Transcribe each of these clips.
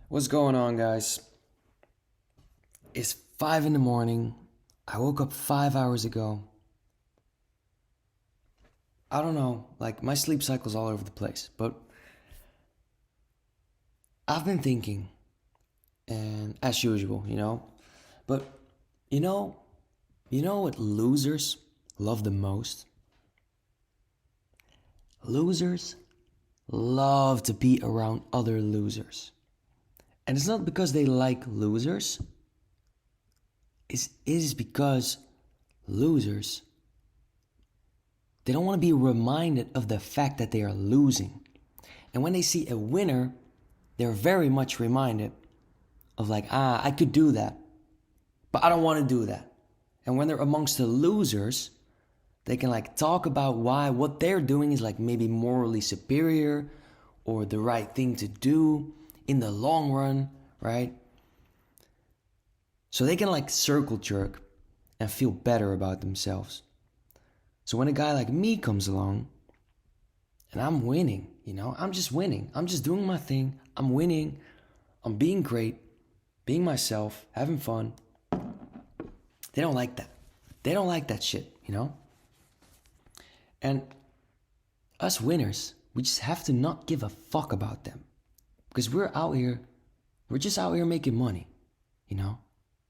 What's going on, guys? It's 5 in the morning. I woke up 5 hours ago. I don't know, like my sleep cycle's all over the place, but I've been thinking, and as usual, but you know, you know what losers love the most? Losers love to be around other losers. And it's not because they like losers, it is because losers, they don't want to be reminded of the fact that they are losing. And when they see a winner, they're very much reminded of like, I could do that, but I don't want to do that. And when they're amongst the losers, they can like talk about why what they're doing is like maybe morally superior or the right thing to do in the long run, right? So they can like circle jerk and feel better about themselves. So when a guy like me comes along and I'm winning, I'm just winning. I'm just doing my thing. I'm winning. I'm being great, being myself, having fun. They don't like that. They don't like that shit. And us winners, we just have to not give a fuck about them. Because we're just out here making money. We're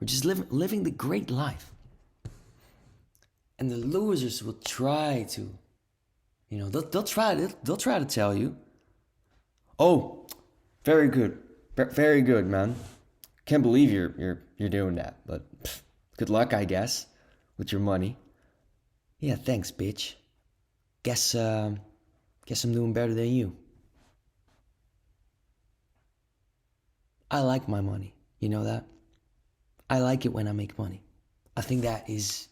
just living the great life. And the losers will try to, they'll try to tell you, oh, very good, very good, man. Can't believe you're doing that, but good luck, I guess, with your money. Yeah, thanks, bitch. Guess I'm doing better than you. I like my money. You know that? I like it when I make money. I think that is.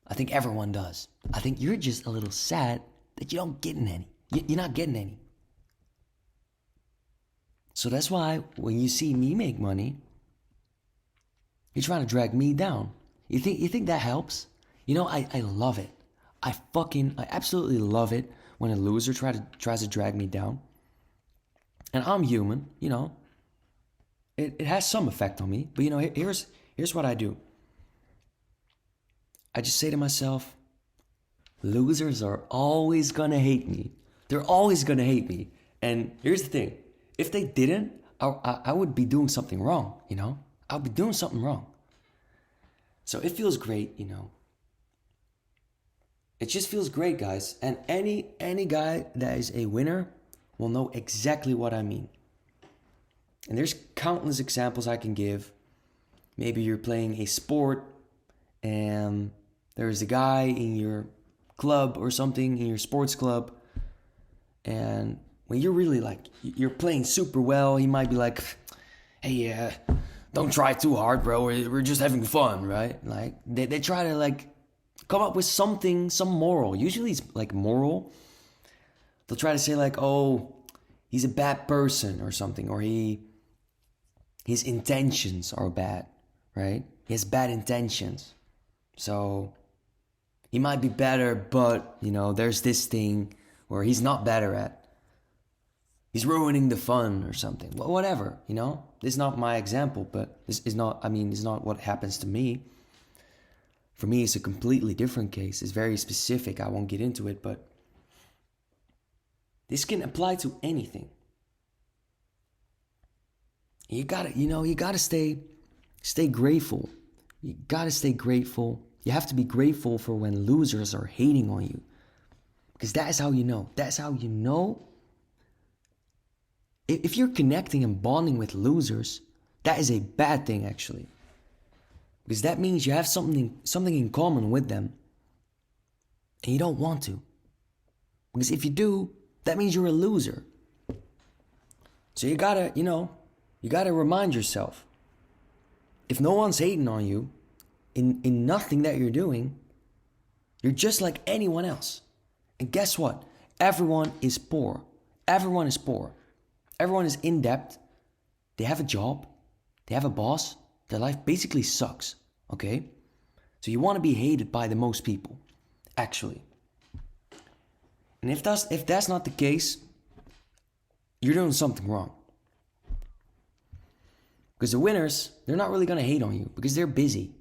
I think everyone does. I think you're just a little sad that you don't get any. You're not getting any. So that's why when you see me make money, you're trying to drag me down. You think that helps? I love it. I absolutely love it when a loser tries to drag me down. And I'm human. It has some effect on me. But here's what I do. I just say to myself, losers are always gonna hate me. They're always gonna hate me. And here's the thing. If they didn't, I would be doing something wrong. I'll be doing something wrong. So it feels great. It just feels great, guys. And any guy that is a winner will know exactly what I mean. And there's countless examples I can give. Maybe you're playing a sport and there's a guy in your club or something, in your sports club, and when you're really like, you're playing super well, he might be like, hey, don't try too hard, bro. We're just having fun, right? Like, they try to like come up with something, some moral. Usually it's like moral. They'll try to say like, oh, he's a bad person or something, or his intentions are bad, right? He has bad intentions. So he might be better, but there's this thing where he's not better at. He's ruining the fun or something. Well, whatever. This is not my example, but this is not. It's not what happens to me. For me, it's a completely different case. It's very specific. I won't get into it, but this can apply to anything. You gotta stay grateful. You gotta stay grateful. You have to be grateful for when losers are hating on you. Because that is how you know. That's how you know. If you're connecting and bonding with losers, that is a bad thing actually. Because that means you have something in common with them. And you don't want to. Because if you do, that means you're a loser. So you gotta remind yourself. If no one's hating on you, in nothing that you're doing, you're just like anyone else. And guess what? Everyone is poor. Everyone is poor. Everyone is in debt. They have a job. They have a boss. Their life basically sucks. Okay? So you want to be hated by the most people. Actually. And if that's not the case, you're doing something wrong. Because the winners, they're not really gonna hate on you because they're busy,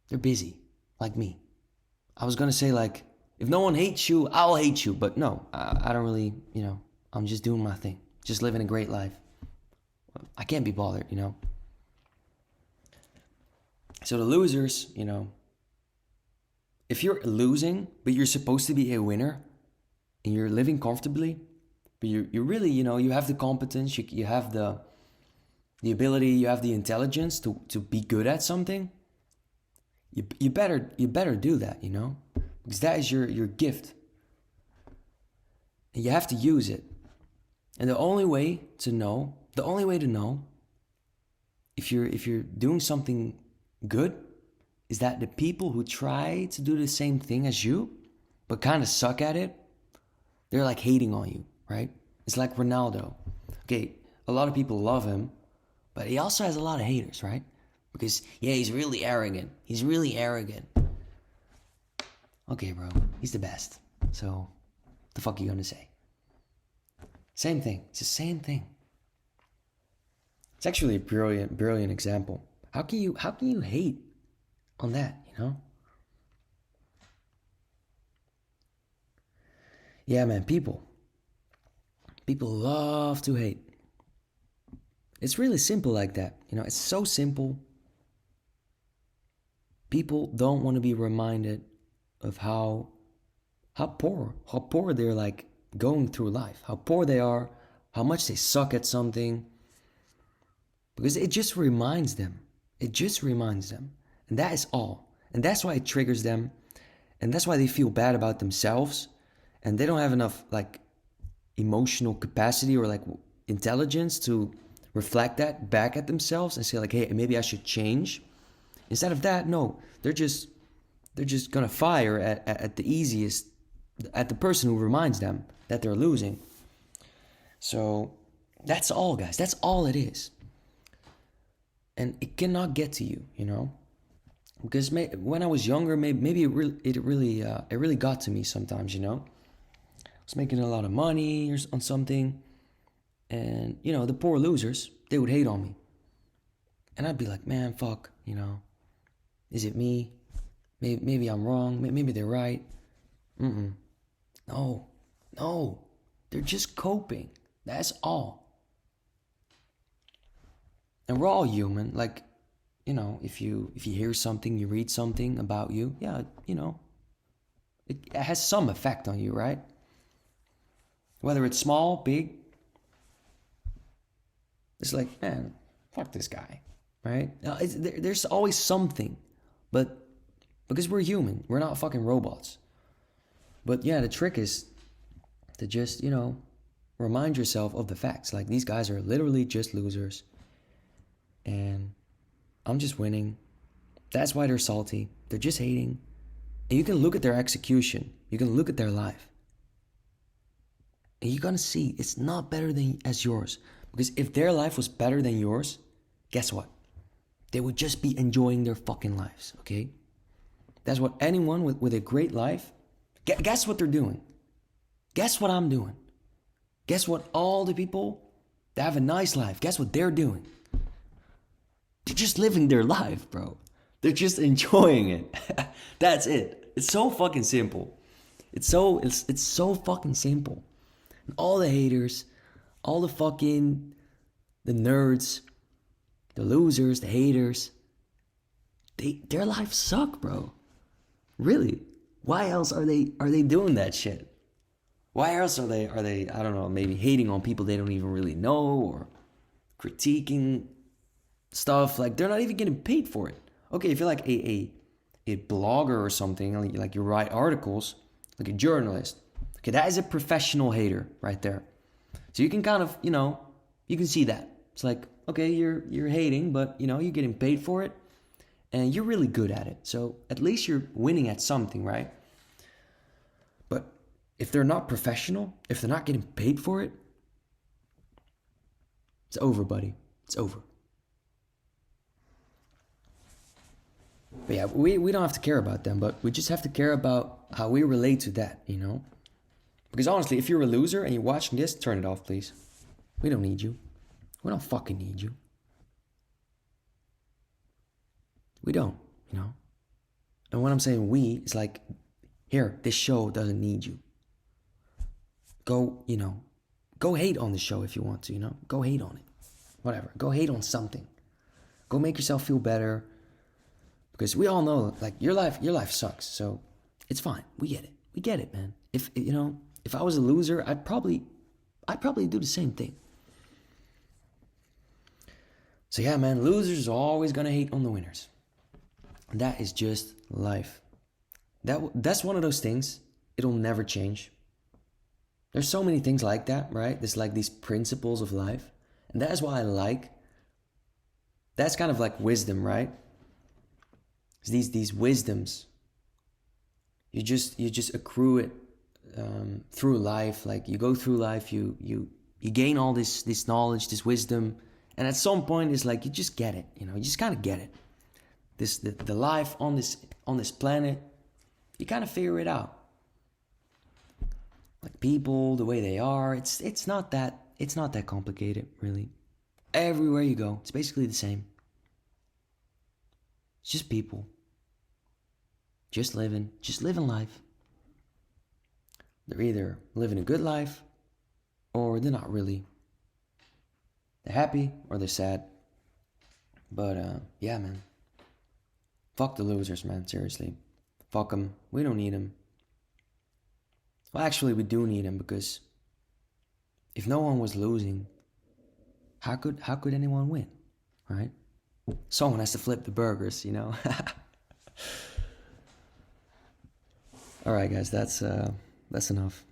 They're busy, like me. I was gonna say like, if no one hates you, I'll hate you. But no, I don't really, I'm just doing my thing. Just living a great life. I can't be bothered, So the losers, if you're losing, but you're supposed to be a winner, and you're living comfortably, but you really, you have the competence, you have the ability, you have the intelligence to be good at something, you better do that, because that is your gift. And you have to use it. And the only way to know if you're doing something good is that the people who try to do the same thing as you, but kind of suck at it, they're like hating on you, right? It's like Ronaldo. Okay, a lot of people love him, but he also has a lot of haters, right? Because, yeah, he's really arrogant. Okay, bro, he's the best. So, the fuck are you gonna say? Same thing. It's the same thing. It's actually a brilliant example. How can you hate on that, Yeah, man, people love to hate. It's really simple like that, it's so simple. People don't want to be reminded of how poor they're like going through life, how poor they are, how much they suck at something. Because it just reminds them. And that is all. And that's why it triggers them. And that's why they feel bad about themselves. And they don't have enough like emotional capacity or like intelligence to reflect that back at themselves and say like, hey, maybe I should change. Instead of that, no, they're just gonna fire at the easiest, at the person who reminds them that they're losing. So that's all, guys. That's all it is. And it cannot get to you, because when I was younger, maybe it really got to me sometimes, I was making a lot of money on something, and the poor losers, they would hate on me, and I'd be like, man, fuck, is it me? Maybe I'm wrong. Maybe they're right. No, they're just coping. That's all. And we're all human. Like, if you hear something, you read something about you, yeah, it has some effect on you, right? Whether it's small, big, it's like, man, fuck this guy, right? There's always something, but because we're human, we're not fucking robots. But yeah, the trick is to just, remind yourself of the facts. Like, these guys are literally just losers. And I'm just winning. That's why they're salty. They're just hating. And you can look at their execution. You can look at their life. And you're gonna see it's not better than as yours. Because if their life was better than yours, guess what? They would just be enjoying their fucking lives, okay? That's what anyone with a great life, guess what they're doing? Guess what I'm doing? Guess what all the people that have a nice life, guess what they're doing? They're just living their life, bro. They're just enjoying it. That's it. It's so fucking simple. It's so fucking simple. And all the haters, all the nerds, the losers, the haters, their lives suck, bro. Really. Why else are they doing that shit? Why else are they I don't know, maybe hating on people they don't even really know, or critiquing stuff, like they're not even getting paid for it. Okay, if you're like a blogger or something, like you write articles, like a journalist, okay, that is a professional hater right there. So you can kind of, you can see that. It's like, okay, you're hating, but you're getting paid for it, and you're really good at it. So at least you're winning at something, right? But if they're not professional, if they're not getting paid for it, it's over, buddy. It's over. But yeah, we don't have to care about them, but we just have to care about how we relate to that, Because honestly, if you're a loser and you're watching this, turn it off, please. We don't need you. We don't fucking need you. We don't, you know. And when I'm saying we, it's like, here, this show doesn't need you. Go, you know, go hate on the show if you want to, you know. Go hate on it. Whatever. Go hate on something. Go make yourself feel better. Because we all know, like, your life sucks. So it's fine. We get it. We get it, man. If, you know, if I was a loser, I'd probably do the same thing. So yeah, man, losers are always gonna hate on the winners. That is just life. That's one of those things. It'll never change. There's so many things like that, right? There's like these principles of life. And that is why I like, that's kind of like wisdom, right? It's these wisdoms. You just accrue it through life. Like you go through life, you gain all this knowledge, this wisdom, and at some point it's like you just get it. You know, you just kind of get it. The life on this planet, you kind of figure it out. Like people, the way they are, it's not that complicated, really. Everywhere you go, it's basically the same. It's just people. Just living life. They're either living a good life or they're not really. They're happy or they're sad. But yeah, man. Fuck the losers, man, seriously. Fuck them. We don't need them. Well, actually, we do need them because if no one was losing, how could anyone win, right? Someone has to flip the burgers, you know. All right, guys, that's enough.